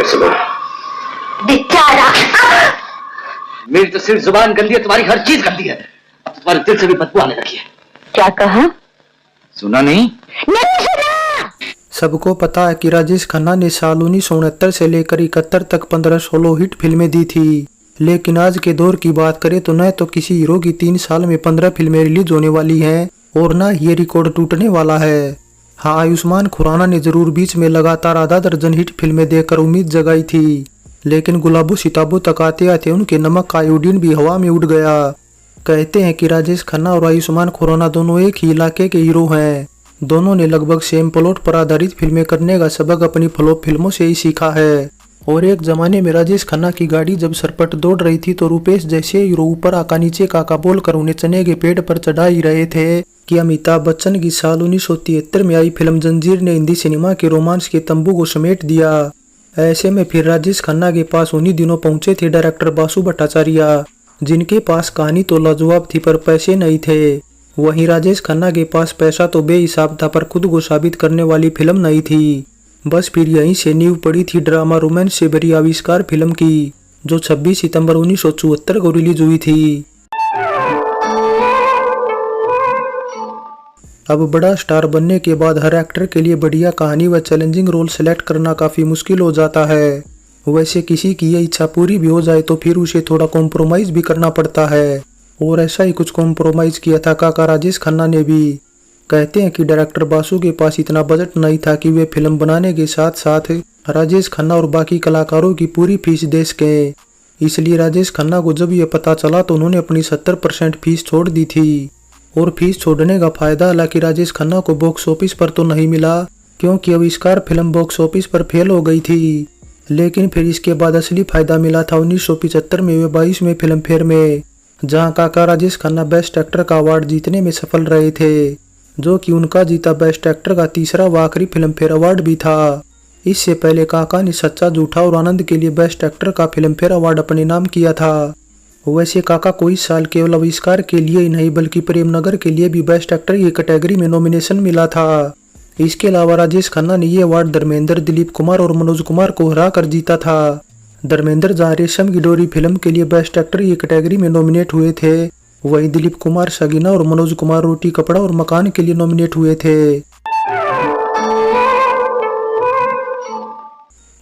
कैसे बोला? बेचारा। मेरी तो सिर्फ जुबान गंदी है, तुम्हारी हर चीज गंदी है। अब तो तुम्हारे दिल से भी बदबू आने लगी है। क्या कहा? सुना नहीं? नहीं सुना। सबको पता है कि राजेश खन्ना ने साल 1969 से लेकर 71 तक 15-16 हिट फिल्में दी थी, लेकिन आज के दौर की बात करें तो न तो किसी हीरो की 3 साल में 15 फिल्में रिलीज होने वाली हैं और न ये रिकॉर्ड टूटने वाला है। हाँ, आयुष्मान खुराना ने जरूर बीच में लगातार आधा दर्जन हिट फिल्में देकर उम्मीद जगाई थी, लेकिन गुलाबो सिताबो तक आते आते उनके नमक का आयोडीन भी हवा में उड़ गया। कहते हैं कि राजेश खन्ना और आयुष्मान खुराना दोनों एक ही इलाके के हीरो हैं। दोनों ने लगभग सेम प्लॉट पर आधारित फिल्में करने का सबक अपनी फ्लॉप फिल्मों से ही सीखा है। और एक जमाने में राजेश खन्ना की गाड़ी जब सरपट दौड़ रही थी तो रूपेश जैसे हीरो ऊपर आका नीचे काका बोलकर उन्हें चने के पेड़ पर चढ़ा ही रहे थे कि अमिताभ बच्चन की साल 1973 में आई फिल्म जंजीर ने हिंदी सिनेमा के रोमांस के तंबू को समेट दिया। ऐसे में फिर राजेश खन्ना के पास उन्हीं दिनों पहुंचे थे डायरेक्टर बासु भट्टाचार्य, जिनके पास कहानी तो लाजवाब थी पर पैसे नहीं थे। वहीं राजेश खन्ना के पास पैसा तो बेहिसाब था पर खुद को साबित करने वाली फिल्म नहीं थी। बस फिर यहीं से नींव पड़ी थी ड्रामा रोमांस से भरी आविष्कार फिल्म की, जो 26 सितंबर 1974 को रिलीज हुई थी। अब बड़ा स्टार बनने के बाद हर एक्टर के लिए बढ़िया कहानी व चैलेंजिंग रोल सेलेक्ट करना काफी मुश्किल हो जाता है। वैसे किसी की ये इच्छा पूरी भी हो जाए तो फिर उसे थोड़ा कॉम्प्रोमाइज भी करना पड़ता है, और ऐसा ही कुछ कॉम्प्रोमाइज किया था काका राजेश खन्ना ने भी। कहते हैं कि डायरेक्टर बासु के पास इतना बजट नहीं था कि वे फिल्म बनाने के साथ साथ राजेश खन्ना और बाकी कलाकारों की पूरी फीस दे सके। इसलिए राजेश खन्ना को जब ये पता चला तो उन्होंने अपनी 70% फीस छोड़ दी थी। और फीस छोड़ने का फायदा हालांकि राजेश खन्ना को बॉक्स ऑफिस पर तो नहीं मिला, क्योंकि आविष्कार फिल्म बॉक्स ऑफिस पर फेल हो गई थी। लेकिन फिर इसके बाद असली फायदा मिला था 1975 में वे 22वें फिल्म फेयर में, जहां काका राजेश खन्ना बेस्ट एक्टर का अवार्ड जीतने में सफल रहे थे, जो कि उनका जीता बेस्ट एक्टर का तीसरा व आखिरी फिल्म फेयर अवार्ड भी था। इससे पहले काका ने सच्चा झूठा और आनंद के लिए बेस्ट एक्टर का फिल्म फेयर अवार्ड अपने नाम किया था। वैसे काका को इस साल केवल आविष्कार के लिए ही नहीं बल्कि प्रेम नगर के लिए भी बेस्ट एक्टर की कैटेगरी में नॉमिनेशन मिला था। इसके अलावा राजेश खन्ना ने ये अवार्ड धर्मेंद्र, दिलीप कुमार और मनोज कुमार को हरा कर जीता था। धर्मेंद्र जहां रेशम की डोरी फिल्म के लिए बेस्ट एक्टर की कैटेगरी में नॉमिनेट हुए थे, वहीं दिलीप कुमार सगीना और मनोज कुमार रोटी कपड़ा और मकान के लिए नॉमिनेट हुए थे।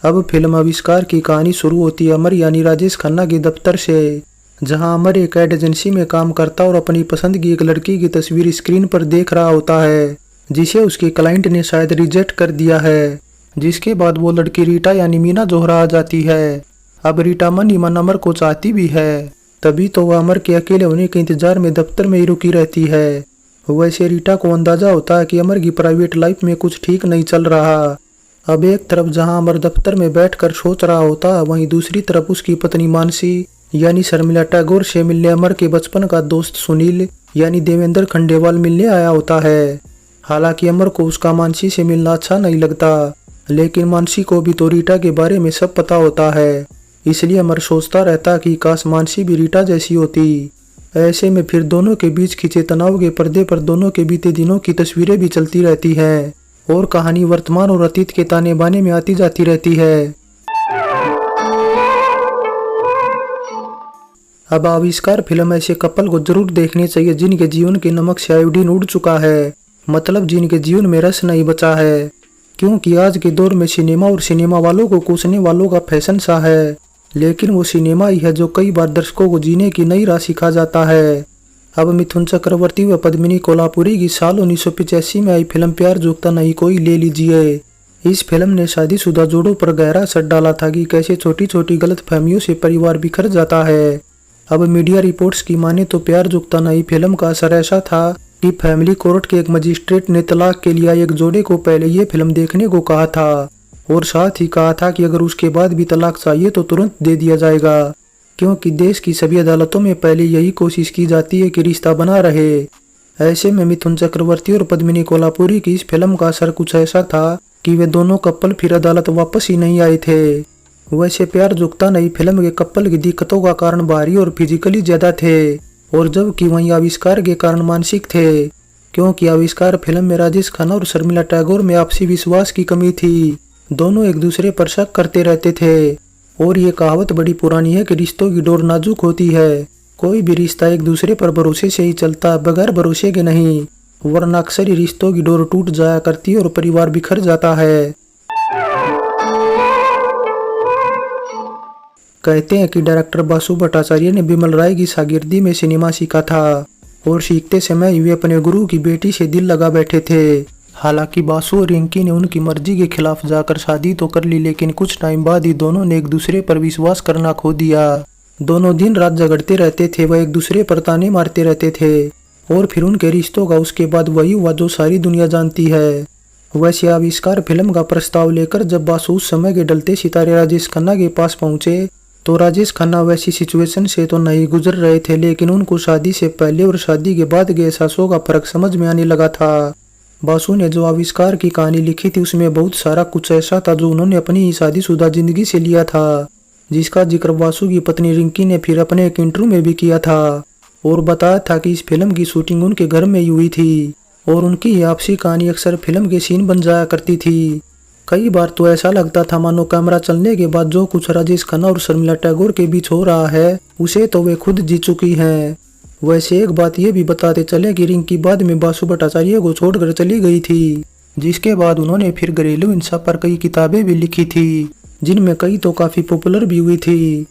अब फिल्म आविष्कार की कहानी शुरू होती है अमर यानी राजेश खन्ना के दफ्तर से, जहां अमर एक एड एजेंसी में काम करता और अपनी पसंद की एक लड़की की तस्वीर स्क्रीन पर देख रहा होता है, जिसे उसके क्लाइंट ने शायद रिजेक्ट कर दिया है। जिसके बाद वो लड़की रीटा यानी मीना जोहरा आ जाती है। अब रीटा मन ही मन अमर को चाहती भी है, तभी तो वह अमर के अकेले होने के इंतजार में दफ्तर में ही रुकी रहती है। वैसे रीटा को अंदाजा होता है कि अमर की प्राइवेट लाइफ में कुछ ठीक नहीं चल रहा। अब एक तरफ जहां अमर दफ्तर में बैठकर सोच रहा होता है, वहीं दूसरी तरफ उसकी पत्नी मानसी यानी शर्मिला टैगोर से मिलने अमर के बचपन का दोस्त सुनील यानी देवेंद्र खंडेवाल मिलने आया होता है। हालांकि अमर को उसका मानसी से मिलना अच्छा नहीं लगता, लेकिन मानसी को भी तो रीटा के बारे में सब पता होता है, इसलिए अमर सोचता रहता कि काश मानसी भी रीटा जैसी होती। ऐसे में फिर दोनों के बीच खिंचे तनाव के पर्दे पर दोनों के बीते दिनों की तस्वीरें भी चलती रहती हैं और कहानी वर्तमान और अतीत के ताने बाने में आती जाती रहती है। अब आविष्कार फिल्म ऐसे कपल को जरूर देखनी चाहिए जिनके जीवन के नमक से आयोडीन उड़ चुका है, मतलब जिनके जीवन में रस नहीं बचा है, क्योंकि आज के दौर में सिनेमा और सिनेमा वालों को कोसने वालों का फैशन सा है, लेकिन वो सिनेमा ही है जो कई बार दर्शकों को जीने की नई राह सिखा जाता है। अब मिथुन चक्रवर्ती व पद्मिनी कोल्हापुरी की साल 1985 में आई फिल्म प्यार जुगता नहीं कोई ले लीजिए। इस फिल्म ने शादीशुदा जोड़ों पर गहरा असर डाला था कि कैसे छोटी छोटी गलतफहमियों से परिवार बिखर जाता है। अब मीडिया रिपोर्ट्स की माने तो प्यार जुगता नहीं फिल्म का असर ऐसा था कि फैमिली कोर्ट के एक मजिस्ट्रेट ने तलाक के लिए एक जोड़े को पहले ये फिल्म देखने को कहा था और साथ ही कहा था कि अगर उसके बाद भी तलाक चाहिए तो तुरंत दे दिया जाएगा, क्योंकि देश की सभी अदालतों में पहले यही कोशिश की जाती है कि रिश्ता बना रहे। ऐसे में मिथुन चक्रवर्ती और पद्मिनी कोल्हापुरी की इस फिल्म का असर कुछ ऐसा था कि वे दोनों कपल फिर अदालत वापस ही नहीं आए थे। वैसे प्यार जुगता नहीं फिल्म के कपल की दिक्कतों का कारण बाहरी और फिजिकली ज्यादा थे, और जबकि वहीं आविष्कार के कारण मानसिक थे, क्योंकि आविष्कार फिल्म में राजेश खन्ना और शर्मिला टैगोर में आपसी विश्वास की कमी थी, दोनों एक दूसरे पर शक करते रहते थे और ये कहावत बड़ी पुरानी है कि रिश्तों की डोर नाजुक होती है। कोई भी रिश्ता एक दूसरे पर भरोसे से ही चलता, बगैर भरोसे के नहीं, वरना अक्सर ही रिश्तों की डोर टूट जाया करती है और परिवार बिखर जाता है। कहते हैं कि डायरेक्टर बासु भट्टाचार्य ने बिमल राय की शागिर्दी में सिनेमा सीखा था और सीखते समय वे अपने गुरु की बेटी से दिल लगा बैठे थे। हालांकि बासु और रिंकी ने उनकी मर्जी के खिलाफ जाकर शादी तो कर ली, लेकिन कुछ टाइम बाद ही दोनों ने एक दूसरे पर विश्वास करना खो दिया। दोनों दिन रात झगड़ते रहते थे, वह एक दूसरे पर ताने मारते रहते थे और फिर उनके रिश्तों का उसके बाद वही हुआ जो सारी दुनिया जानती है। वैसे आविष्कार फिल्म का प्रस्ताव लेकर जब बासु उस समय के ढलते सितारे राजेश खन्ना के पास पहुंचे तो राजेश खन्ना वैसी सिचुएशन से तो नहीं गुजर रहे थे, लेकिन उनको शादी से पहले और शादी के बाद के एहसासों का फर्क समझ में आने लगा था। बासु ने जो आविष्कार की कहानी लिखी थी उसमें बहुत सारा कुछ ऐसा था जो उन्होंने अपनी ही शादीशुदा जिंदगी से लिया था, जिसका जिक्र बासु की पत्नी रिंकी ने फिर अपने एक इंटरव्यू में भी किया था और बताया था कि इस फिल्म की शूटिंग उनके घर में ही हुई थी और उनकी ये आपसी कहानी अक्सर फिल्म के सीन बन जाया करती थी। कई बार तो ऐसा लगता था मानो कैमरा चलने के बाद जो कुछ राजेश खन्ना और शर्मिला टैगोर के बीच हो रहा है उसे तो वे खुद जी चुकी हैं। वैसे एक बात ये भी बताते चले कि रिंकी बाद में बासु भट्टाचार्य को छोड़कर चली गई थी, जिसके बाद उन्होंने फिर घरेलू हिंसा पर कई किताबें भी लिखी थी, जिनमें कई तो काफी पॉपुलर भी हुई थी।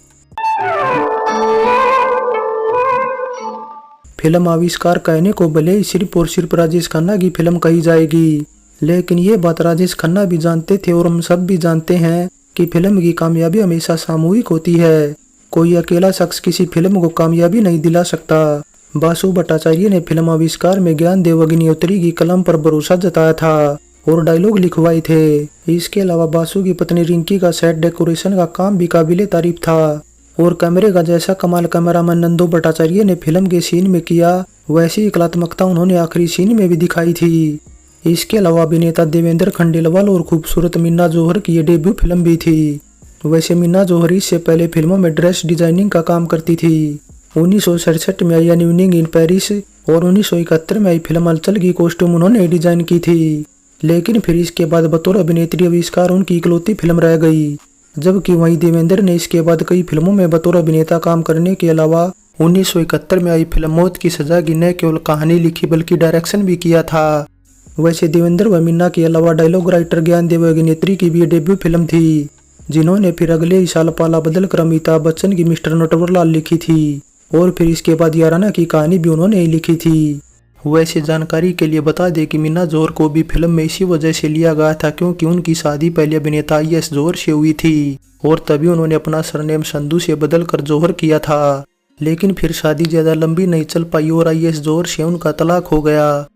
फिल्म आविष्कार कहने को भले ही सिर्फ और सिर्फ राजेश खन्ना की फिल्म कही जाएगी, लेकिन ये बात राजेश खन्ना भी जानते थे और हम सब भी जानते हैं कि फिल्म की कामयाबी हमेशा सामूहिक होती है। कोई अकेला शख्स किसी फिल्म को कामयाबी नहीं दिला सकता। बासु भट्टाचार्य ने फिल्म आविष्कार में ज्ञानदेव अग्निहोत्री की कलम पर भरोसा जताया था और डायलॉग लिखवाए थे। इसके अलावा बासु की पत्नी रिंकी का सेट डेकोरेशन का काम भी काबिले तारीफ था और कैमरे का जैसा कमाल कैमरामैन नंदू भट्टाचार्य ने फिल्म के सीन में किया, वैसी कलात्मकता उन्होंने आखिरी सीन में भी दिखाई थी। इसके अलावा अभिनेता देवेंद्र खंडेलवाल और खूबसूरत मीना जौहर की ये डेब्यू फिल्म भी थी। वैसे मीना जौहर इससे पहले फिल्मों में ड्रेस डिजाइनिंग का काम करती थी। 1967 में I an evening in Paris और 1971 में आई फिल्म हलचल की कॉस्ट्यूम उन्होंने डिजाइन की थी, लेकिन फिर इसके बाद बतौर अभिनेत्री आविष्कार उनकी इकलौती फिल्म रह गई। जबकि वहीं देवेंद्र ने इसके बाद कई फिल्मों में बतौर अभिनेता काम करने के अलावा 1971 में आई फिल्म मौत की सजा की न केवल कहानी लिखी बल्कि डायरेक्शन भी किया था। वैसे देवेंद्र व मीना के अलावा डायलॉग राइटर ज्ञानदेव अग्निहोत्री की भी डेब्यू फिल्म थी, जिन्होंने फिर अगले ही साल पाला बदलकर अमिताभ बच्चन की मिस्टर नटवरलाल लिखी थी और फिर इसके बाद याराना की कहानी भी उन्होंने ही लिखी थी। वैसे जानकारी के लिए बता दें कि मीना जौहर को भी फिल्म में इसी वजह से लिया गया था क्योंकि उनकी शादी पहले अभिनेता आई.एस. जौहर से हुई थी और तभी उन्होंने अपना सरनेम संधू से बदलकर जौहर किया था, लेकिन फिर शादी ज्यादा लंबी नहीं चल पाई और आई.एस. जौहर से उनका तलाक हो गया।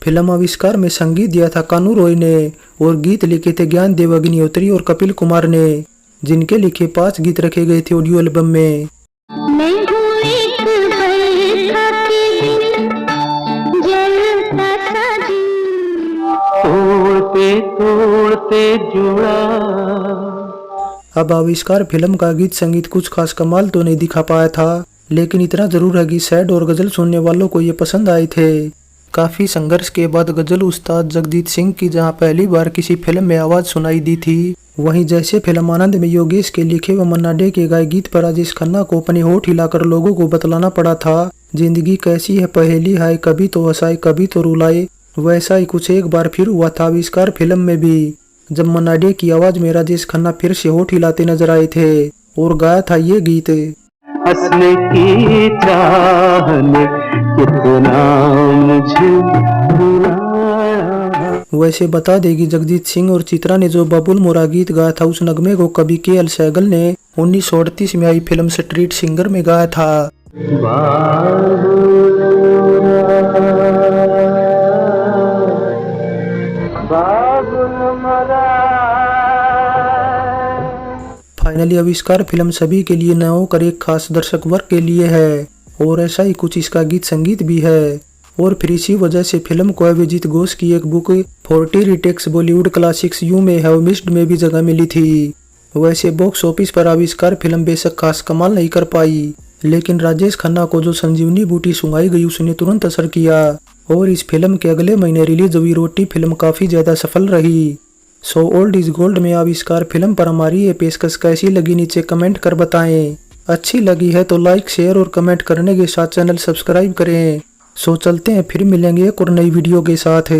फिल्म आविष्कार में संगीत दिया था कानू रॉय ने और गीत लिखे थे ज्ञानदेव अग्निहोत्री और कपिल कुमार ने, जिनके लिखे 5 गीत रखे गए थे ऑडियो एल्बम में। तोड़ते जुड़ा। अब आविष्कार फिल्म का गीत संगीत कुछ खास कमाल तो नहीं दिखा पाया था, लेकिन इतना जरूर है कि सैड और गजल सुनने वालों को ये पसंद आए थे। काफी संघर्ष के बाद गजल उस्ताद जगजीत सिंह की जहां पहली बार किसी फिल्म में आवाज सुनाई दी थी, वहीं जैसे फिल्म आनंद में योगेश के लिखे व मन्ना डे के गाए गीत पर राजेश खन्ना को अपने होठ हिलाकर लोगों को बतलाना पड़ा था, जिंदगी कैसी है पहेली है, कभी तो हंसाए कभी तो रुलाए। वैसा ही कुछ एक बार फिर हुआ था आविष्कार फिल्म में भी, जब मन्ना डे की आवाज में राजेश खन्ना फिर से होठ हिलाते नजर आए थे और गाया था ये गीत। हंसने की चाहने कितना मुझे बुलाया। वैसे बता देगी जगजीत सिंह और चित्रा ने जो बबुल मोरा गीत गाया था उस नगमे को कवि के.एल. सहगल ने 1938 में आई फिल्म स्ट्रीट सिंगर में गाया था। फाइनली आविष्कार फिल्म सभी के लिए न होकर एक खास दर्शक वर्ग के लिए है और ऐसा ही कुछ इसका गीत संगीत भी है। और फिर इसी वजह से फिल्म को अभिजीत घोष की एक book 40 retakes Bollywood classics you में हैव मिस्ड में भी जगह मिली थी। वैसे बॉक्स ऑफिस पर आविष्कार फिल्म बेशक खास कमाल नहीं कर पाई, लेकिन राजेश खन्ना को जो संजीवनी बूटी सुंघाई गई उसने तुरंत असर किया और इस फिल्म के अगले महीने रिलीज हुई रोटी फिल्म काफ़ी ज़्यादा सफल रही। सो ओल्ड इज गोल्ड में आविष्कार फिल्म पर हमारी ये पेशकश कैसी लगी नीचे कमेंट कर बताएं। अच्छी लगी है तो लाइक शेयर और कमेंट करने के साथ चैनल सब्सक्राइब करें। सो चलते हैं, फिर मिलेंगे एक और नई वीडियो के साथ।